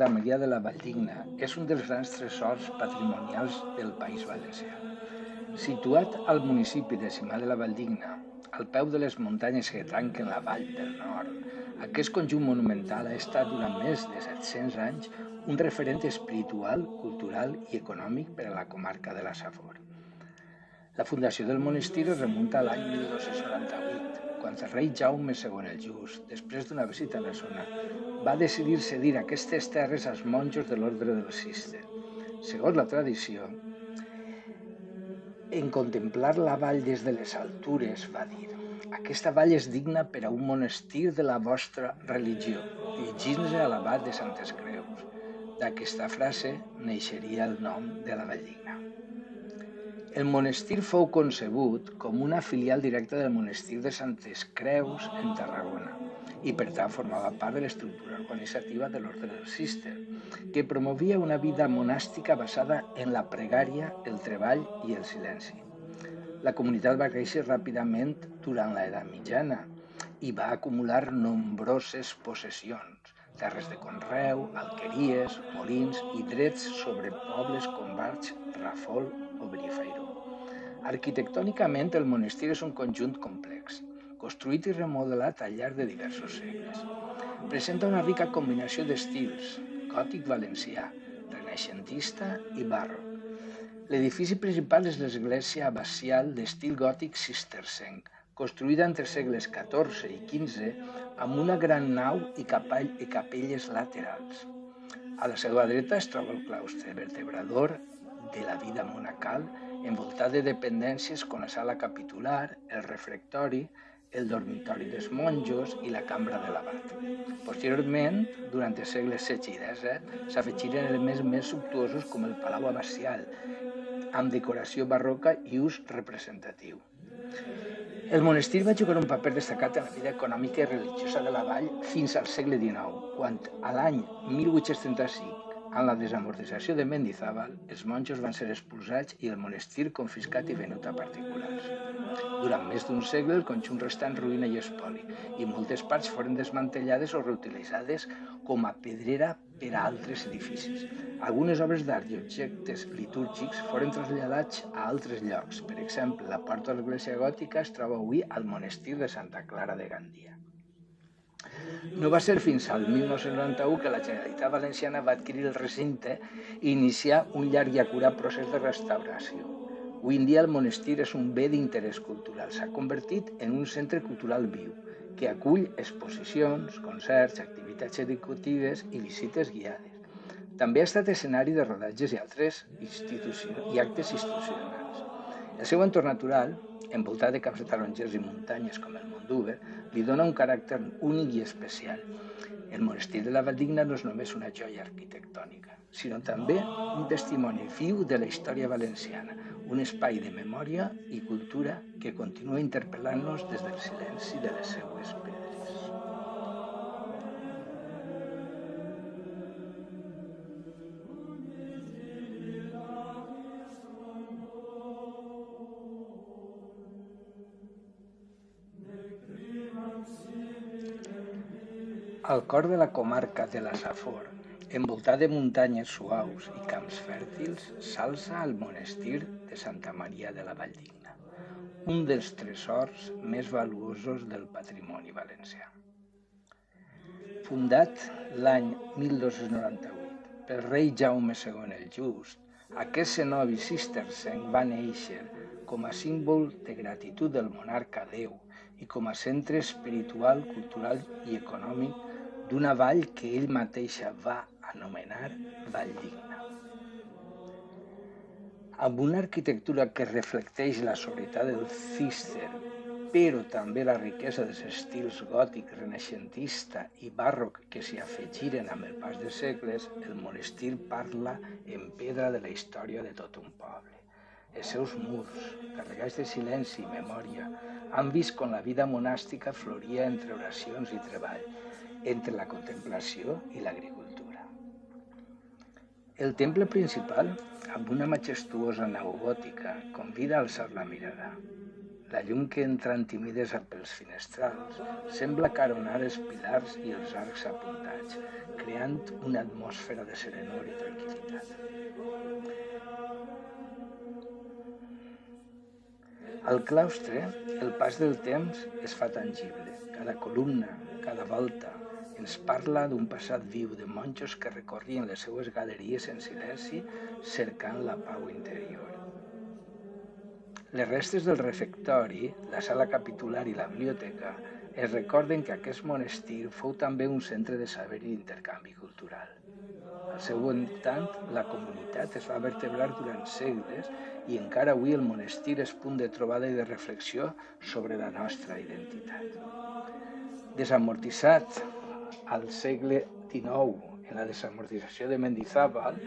Santa Maria de la Valldigna és un dels grans tresors patrimonials del País Valencià. Situat al municipi de Cimà de la Valldigna, al peu de les muntanyes que tanquen la Vall del Nord, aquest conjunt monumental ha estat durant més de 700 anys un referent espiritual, cultural i econòmic per a la comarca de la Safor. La fundació del monestir es remunta a l'any 1298, quan el rei Jaume II el Just, després d'una visita a la zona, va decidir cedir aquestes terres als monjos de l'ordre del Cister. Segons la tradició, en contemplar la vall des de les altures, va dir: «Aquesta vall és digna per a un monestir de la vostra religió», dirigint-se a l'abat de Santes Creus. D'aquesta frase neixeria el nom de la Valldigna. El monestir fou concebut com una filial directa del monestir de Santes Creus en Tarragona i per tant formava part de l'estructura organitzativa de l'Orde del Cister, que promovia una vida monàstica basada en la pregària, el treball i el silenci. La comunitat va créixer ràpidament durant l'Edat Mitjana i va acumular nombroses possessions, terres de conreu, alqueries, molins i drets sobre pobles com Barx, Rafol o Benifairó. Arquitectònicament, el monestir és un conjunt complex, construït i remodelat al llarg de diversos segles. Presenta una rica combinació d'estils, gòtic valencià, renaixentista i barroc. L'edifici principal és l'església abacial d'estil gòtic cistercenc, construïda entre segles XIV i XV amb una gran nau i capelles laterals. A la seva dreta es troba el claustre vertebrador de la vida monacal, envoltat de dependències com la sala capitular, el refectori, el dormitori dels monjos i la cambra de l'abat. Posteriorment, durant els segles XVI i XVII, s'afegiren elements més sumptuosos com el palau abacial, amb decoració barroca i ús representatiu. El monestir va jugar un paper destacat en la vida econòmica i religiosa de la vall fins al segle XIX, quan a l'any 1835, amb la desamortització de Mendizábal, els monjos van ser expulsats i el monestir confiscat i venut a particulars. Durant més d'un segle el conjunt restà en ruïna i espoli i moltes parts foren desmantellades o reutilitzades com a pedrera per a altres edificis. Algunes obres d'art i objectes litúrgics foren traslladats a altres llocs. Per exemple, la porta de l'església gòtica es troba avui al monestir de Santa Clara de Gandia. No va ser fins al 1991 que la Generalitat Valenciana va adquirir el recinte i iniciar un llarg i acurat procés de restauració. Avui en dia el monestir és un bé d'interès cultural. S'ha convertit en un centre cultural viu, que acull exposicions, concerts, activitats educatives i visites guiades. També ha estat escenari de rodatges i altres actes institucionals. El seu entorn natural, envoltat de camps de tarongers i muntanyes com el Mondúber, li dona un caràcter únic i especial. El monestir de la Valldigna no és només una joia arquitectònica, sinó també un testimoni viu de la història valenciana, un espai de memòria i cultura que continua interpel·lant-nos des del silenci de les seues pedres. Al cor de la comarca de la Safor, envoltat de muntanyes suaus i camps fèrtils, s'alça el monestir de Santa Maria de la Valldigna, un dels tresors més valuosos del patrimoni valencià. Fundat l'any 1298 pel rei Jaume II el Just, aquest cenobi cistercenc va néixer com a símbol de gratitud del monarca a Déu i com a centre espiritual, cultural i econòmic d'una vall que ell mateixa va anomenar Valldigna. Amb una arquitectura que reflecteix la sobrietat del Cister, però també la riquesa dels estils gòtic, renaixentista i barroc que s'hi afegiren amb el pas dels segles, el monestir parla en pedra de la història de tot un poble. Els seus murs, carregats de silenci i memòria, han vist com la vida monàstica floria entre oracions i treball, entre la contemplació i l'agricultura. El temple principal, amb una majestuosa nau gòtica, convida a alçar la mirada. La llum que entra amb timidesa pels finestrals sembla acaronar els pilars i els arcs apuntats, creant una atmosfera de serenor i tranquil·litat. Al claustre, el pas del temps es fa tangible. Cada columna, cada volta, ens parla d'un passat viu de monjos que recorrien les seues galeries en silenci cercant la pau interior. Les restes del refectori, la sala capitular i la biblioteca es recorden que aquest monestir fou també un centre de saber i d'intercanvi cultural. Al seu voltant, la comunitat es va vertebrar durant segles i encara avui el monestir és punt de trobada i de reflexió sobre la nostra identitat. Desamortitzat al segle XIX en la desamortització de Mendizábal,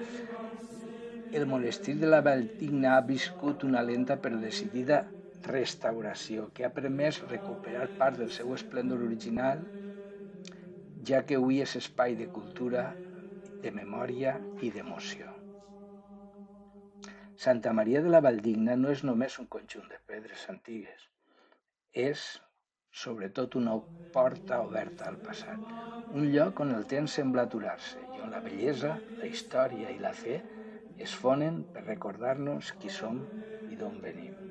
el monestir de la Valldigna ha viscut una lenta però decidida restauració que ha permès recuperar part del seu esplendor original, ja que avui és espai de cultura, de memòria i d'emoció. Santa Maria de la Valldigna no és només un conjunt de pedres antigues, és sobretot una porta oberta al passat, un lloc on el temps sembla aturar-se i on la bellesa, la història i la fe es fonen per recordar-nos qui som i d'on venim.